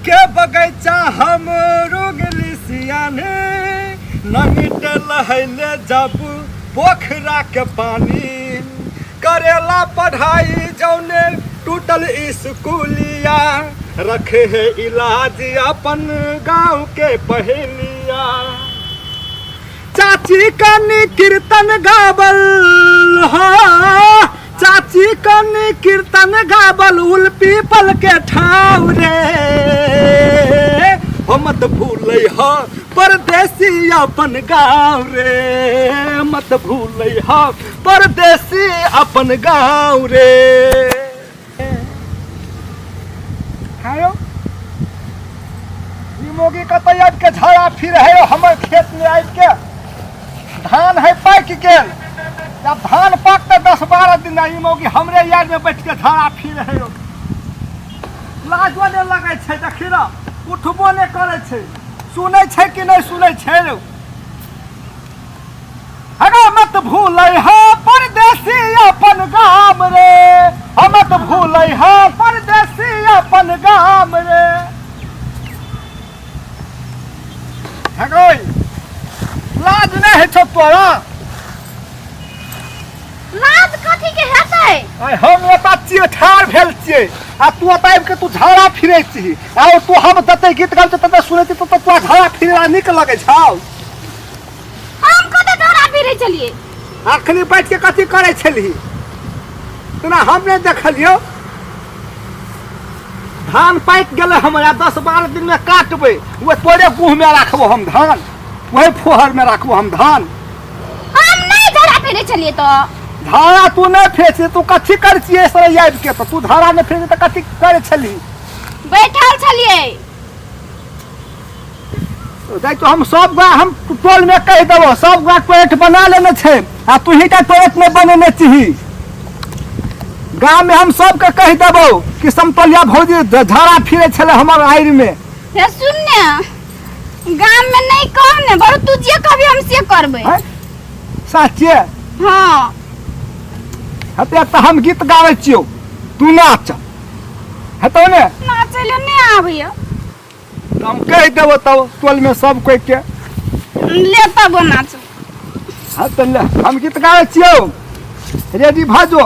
के बगैचा हम रुगली सियाने नमिट लहले जब पोखरा के पानी करेला पढ़ाई जौने टूटल स्कूलिया रखे है इलाज अपन गांव के पहेलिया चाची कनी कीर्तन गावल हाँ चाची कनी कीर्तन गावल उल पीपल के ठाव रे हो मत भूल हा परदेसी अपन गाँव रे मत भूल हा परदेसी अपन गाँव रे हायो मोगी का तैयार के झाड़ा फिर है हमारे खेत में आबि के धान है पाक गेल जब धान पकते 10-12 दिन ई मोगी हमरे यार में बैठ के झाड़ा फिर है लाजो नहीं लगे छै देखी ना उठबो नहीं करे छै सुनै छै कि नहीं सुनै छै रे अरे मत भूलै हा परदेसी अपन गाम रे मत भूलै हा परदेसी अपन गाम रे लाज नहीं है छो तोरा लाज कथी के हेतै हम ओता छियै ठार भेल छियै आ तू आबि के तू झाड़ा फिरै छी आ तू हम तते गीत गाबै तते सुनै छी तो तू झाड़ा फिरै नीक लगै छौ हम कते झाड़ा फिरै छलिए अखनी बैठ के कथी करै छली तोरा हम नहीं देखलियो धान पाक गेले हमरा 10-12 दिन में काटबै वो तोरे गुह में राखबो हम धान वही फोहर में राखबो हम धान हम नहीं झाड़ा फिरै छलिए तो धारा तू नहीं फेंच तू कथी कर छियै सर आबि के तो तू धारा नहीं फेंच त कथी करे छली बैठल छलिए देख तो हम सब गा हम टोल में कह देबो सब गा टोइलेट बना लेने छै आ तू ही टोइलेट में बनेने छी गांव में हम सब के कह देबो कि समतलिया भौजी झाड़ा फिरे छले हमर आइर में हे सुन ने गांव में नहीं कहने बड़ तू जे कभी हम से करबै सच्चे हां हते त हम गीत गाबै छियो तू नाच हेतौ ने नाचै ले नहीं आबैया हम कह देबो तब टोल में सब कोई के ले तब नाच हां त ले हम गीत गाबै छियो रेडी भ जो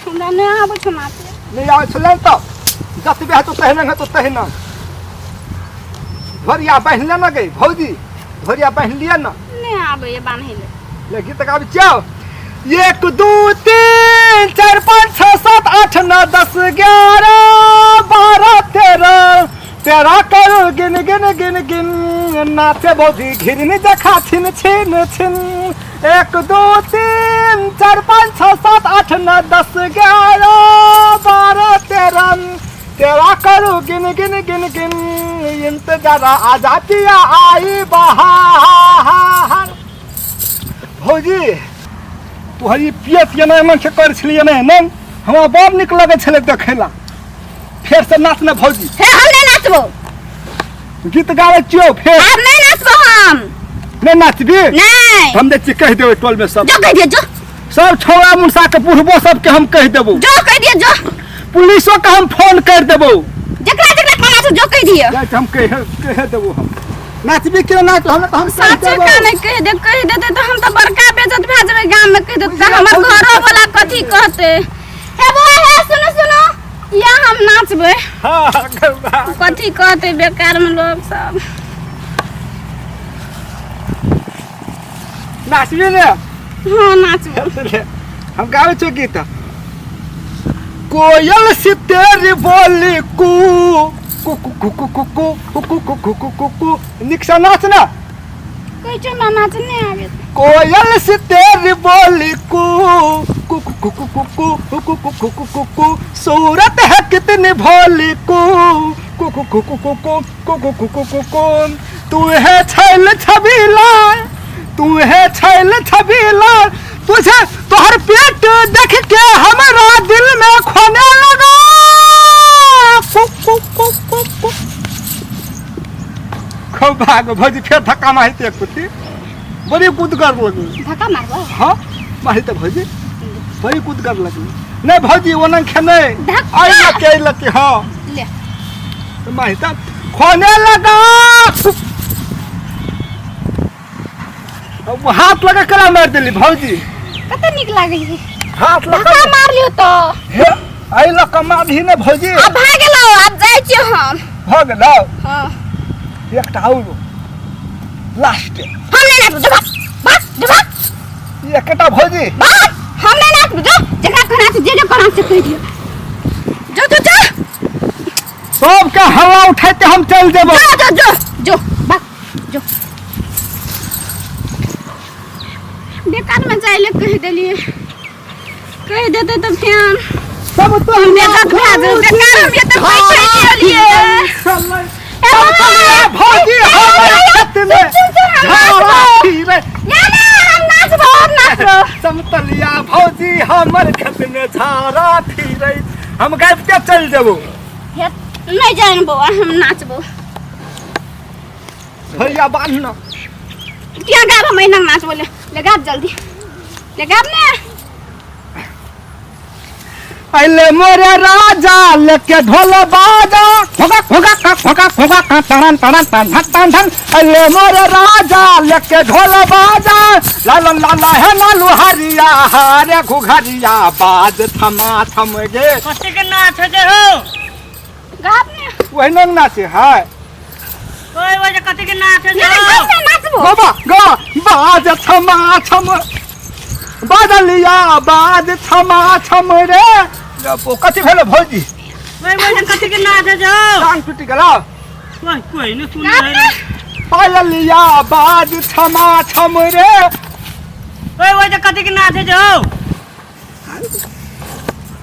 हमरा नहीं आबै छ नाच नहीं आबै छले त जतबे हेतौ तहने भरिया बहले न गई भौजी भरिया बहलिए न नहीं आबैया बान्हे ले गीत गाबै छियो 1 2 3 4 5 6 7 8 9 10 11 12 13 13 करो गिन गिन गिन गिन नाचे भौजी घिरनी देखा छिन छिन छिन 1 2 3 4 5 6 7 8 9 10 11 12 13 13 करो गिन गिन गिन गिन इंतजार आ जाती आई बहार भौजी तोहरी पियत ये नहीं मन से कर छलिए नहीं नन हमरा बड़ निक लगे छले देखैला फेर से नाच न भौजी हे हम नहीं नाचबो गीत गाबै छियो फेर हम नहीं नाचबो हम नहीं नाचबी नहीं हम दे कह देबै टोल में सब जो कह दिए जो सब छौड़ा मुंसा के बुढ़बो सब के हम कह देबो जो कह दिए जो पुलिसो के हम फोन कर देबो जकरा जकरा खाना से जो कह दिए हम कह देबो हम नाचबी के नाच हम सच का नहीं कह देते तो हम तो बड़का बेइज्जत भे जेबै गांव में कह देते तो हमर घरो वाला कथी कहते हे वो हे सुनो सुनो या हम नाचबे हां कथी कहते बेकार में लोग सब नाचबी ने हां नाचबे हम गावे छो गीत कोयल से तेरी बोली कू कू कू कू कू कू कू कू कू कू कू कू निक्सा नाच ना कोई जो ना नाच नहीं आवे कोयल से तेरी बोली कू कू कू कू कू कू कू कू कू कू कू कू सूरत है कितनी भोली कू कू कू कू कू कू कू कू कू कू कू तू है छैल छबीला तू है छैल छबीला तुझे तोहर पेट देख के हमारा दिल में खोने लगा खूब भाग भौजी फेर धक्का मारते कुत्ती बड़ी कूदगर लगी धक्का मारबो हां मारते भौजी बड़ी कूदगर लगी नहीं भौजी वो नहीं खेने आई लके हां ले माहिता खोने लगा। अब हाथ लगा कला मार दिली भौजी। कते निक लागे छै। हाथ लगा धक्का मार लियो तो हे आई लगा मार दी ने भौजी। अब भाग गेलो, अब जाय छी हम। भ गेलौ। हां एकटा और लास्ट हम नहीं नाचबो, जो भाग ये एकटा भौजी भाग, हम नहीं नाचबो, जो जकरा कहना छै जे कहना छै कह दियो, जो सबके हवा उठाते हम चल जेबो। जो भाग जो। बेकार में जाइले कह देलिए, कह देते तो फिर सब तो हम बेकार भा जाओ, बेकार हम ये तो पैसा लिए भौजी हमारे खेत में झाड़ा फिरे। हम नाचबो। समतलिया भौजी हमर खेत में झाड़ा फिरे, हम गायब के चल जेबो। नहीं जाइन बो, हम नाचबो। भैया बांधना क्या गाब हम नहीं नाचबो, ले गाब जल्दी, ले गाब ने। अले मोरे राजा लेके ढोल बाजा, खोका खोका खोका खोका टन टन टन टन टन। अले मोरे राजा लेके ढोल बाजा, लाला लाला है लालू हरिया हारे घुघरिया बाज थमा थम गे। कथी के नाच जे हो? गाब ने वही नंग नाचे है। ओए ओए कथी के नाच जे नहीं हो? कैसे नाचबो। बाबा गा बाज थमा थम बादलिया बाज थमा थम रे। ओ कथी भेल भौजी? ओए ओए कथी के नाच जे हो? टांग टूट गेला। ओए कोई नहीं सुन गाब रहे। ने पायलिया बाज थमा थम रे। ओए ओए कथी के नाच जे हो?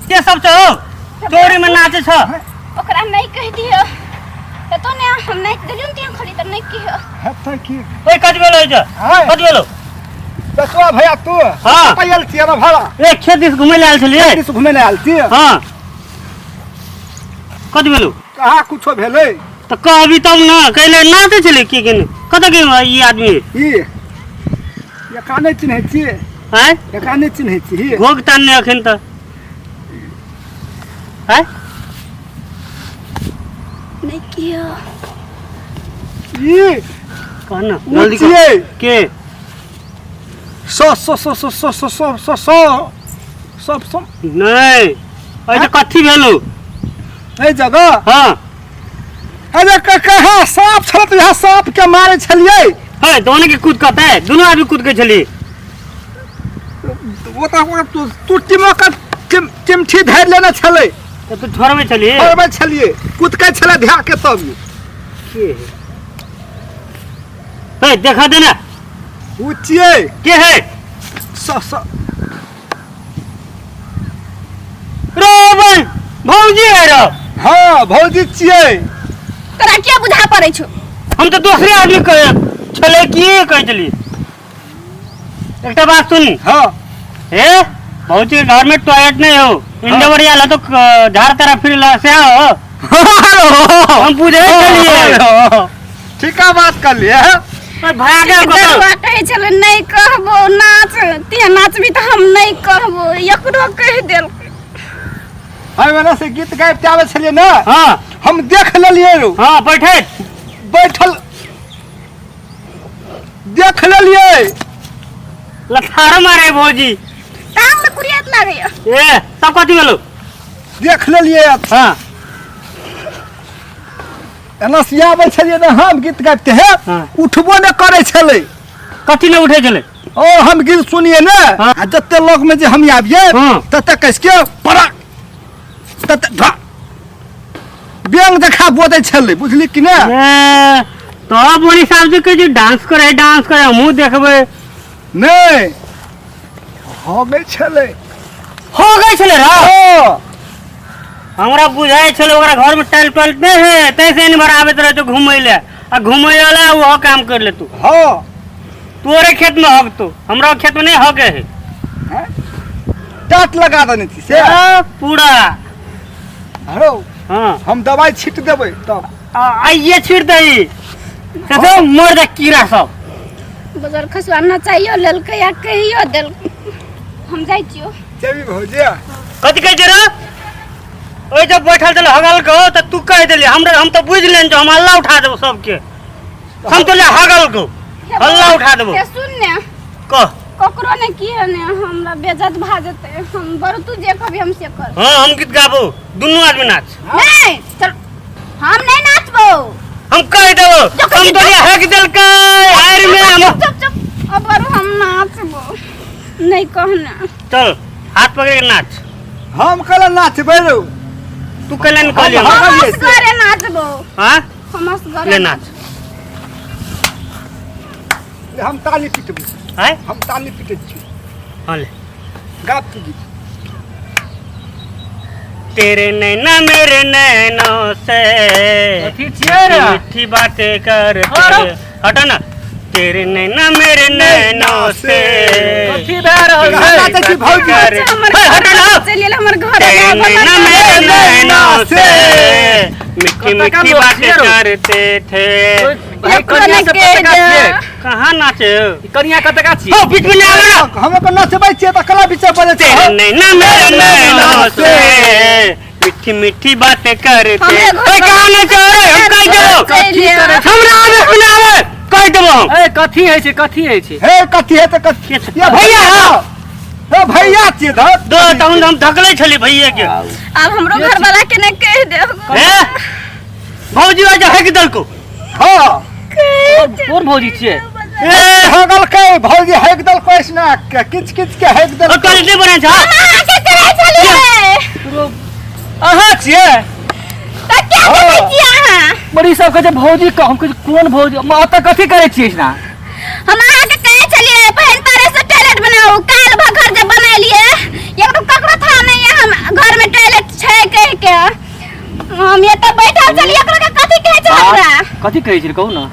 के सब छ हो? चोरी में नाचे छ। ओकरा नहीं कह दियो, तो ने हम नहीं देलियो तिया खाली त नहीं कहियो। हेतै की ओए कथी भेलो जे? हाय कथी भेलो? दसवा भैया तू हाँ। पायल छियै रे भाड़ा। ए खेत दिस घुमै ले आयल छलिए। दिस घुमै ले आयल छी। हां कथी भेलो? कहाँ कुछो भेलै। तो कहबी तब ना, कहले नाचे छले की केने? कत के ई आदमी? ई ये काने चिन्है छी, हैं? ये काने चिन्है छी। भोग तानने अखन त हैं? नहीं कियो। ई कहना उ जल्दी छियै के सो सो सो सो सो सो सो सो सो सब नहीं ऐसे कथी भेलो? ए जगह हां अरे कहाँ सांप छल तो यहाँ सांप के मारे छलिए। है दोनों के कूद कहता है, दोनों आदमी कूद के चली। वो तो तू टिमो का चिमठी धर लेना छले। तो तू छोड़ में चली। और मैं छलिए कूद के छले ध्या के तब है देखा देना ऊंचिए के है स रोबन भौजी है रो। हाँ भौजी छिए। तोरा क्या बुझा पड़े छो? हम तो दूसरे आदमी कहे चले की कह चली। एक बात सुन। हाँ ए भौजी के घर में टॉयलेट नहीं हो, इंडो बढ़िया ला तो झाड़ तरह फिर से आओ। हम पूछे चलिए ठीक है बात कर लिए। भाग डरवा कहे चले नहीं कहबो नाच, तिया नाचबी त हम नहीं कहबो, एकरो कह देल। हम वाला से गीत गायब चावे छलिए ना। हाँ हम देख लेलिए रो। हाँ बैठे बैठल देख लेलिए लथार मारे भौजी। काम में कुरियत लागे। ए सब कथी भेलो? देख लेलिए। हाँ एना सियाबे छलिए ना हम गीत गाबते है। हाँ। उठबो न करे छले। कथी ले उठे चले? ओ हम गीत सुनिए ना। हाँ। आ जते लोग में जे हम आबिए हाँ। तते कस के पड़ा तते धा व्यंग देखा बोते छले, बुझली कि ना। ए तो बोली साहब जी के जो डांस करे मुंह देखबे नहीं हो गए छले। हो गई छले रा। ओ हमरा बुझाए छले ओकरा घर में टाइल टॉइल नहीं है, तैसे नहीं बराबर रहे तो घूमे ले आ घूमे वाला वो काम कर ले तू। हाँ तोरे खेत में हक तो हमरा खेत में नहीं हक है। टाट लगा देने थी से। पूरा हेलो हाँ हम दवाई छीट देबै तब आइए छीट दई तो मर जा कीड़ा सब। बगर खसवा ना चाहिए ललके या कहियो देल। हम जाई छियो। चली भौजिया कथी कह जे रे? ओए जब बैठल चल हगल को तो तू कह देली हम तो बुझ लेन जो हम हल्ला उठा देबो सबके हम तो ले हगल को हल्ला उठा देबो के सुन ने कह ककरो ने किए ने हमरा बेइज्जत भा जेते हम बड़ तू जे कभी हमसे कर हां हम गीत गाबो दुनू आदमी नाच नहीं चल हम नहीं नाचबो हम कह देबो हम तो ले हक दिल के आर में हम चुप अब हम नाचबो नहीं कहना चल हाथ पकड़ के नाच हम कल नाचबे रो तू कल निकल हम असगरे नाचबो हां हम असगरे ले नाच हम ताली पीटबो है हम ताली पीटे छी हां ले गाब तू गीत तेरे नैना मेरे नैनों से कथी छियै रे? मीठी बातें करते हटा ना तेरे नैना मेरे नैनों से कथी भए रहल कहाँ छै नाचै छी भौजी हमर चलिए हमर घर तेरे नैना मेरे नैनों से मीठी कत्ता मीठी लोग बातें छियै रो? करते थे भाई कनिया से पटका छियै कहाँ नाचे कनिया कतका छियै हो बीच में नहीं आवे ना हम को नचबै छियै त कला बिचा बजे छै तेरे नैना मेरे नैनों से मीठी मीठी बातें करते हमरे घर ओए कहाँ नाचे हम कह देबो हमरा आवे सुनावे कह देबो हम ए कथी है छै कथी है छै हे कथी है त कथी ये भैया हो हे भैया छियै धत दो तहन हम धकले छली भैया के अब हमरो घर वाला के ने कह दे हैं भौजी आज है कि दल को हां कोन भौजी छियै ए हगल के भौजी हेक दल कोइस ना किच किच के हेक दल और कल नहीं बने था के करे चलिए अहाँ छियै त क्या करे छी अहाँ बड़ी सब कहै छै भौजी हम कहै छी कोन भौजी म त कथी करै छियै ना हम अहाँ के कहे चलिए बहन तारे से टॉयलेट बनाओ काल भर घर जब बना लिए एक तो ककरो था नहीं है हम घर में टॉयलेट छै कह के हम ये तो बैठल चलिए एकरा के कथी कहे छै हमरा कथी कहै छै कहू ना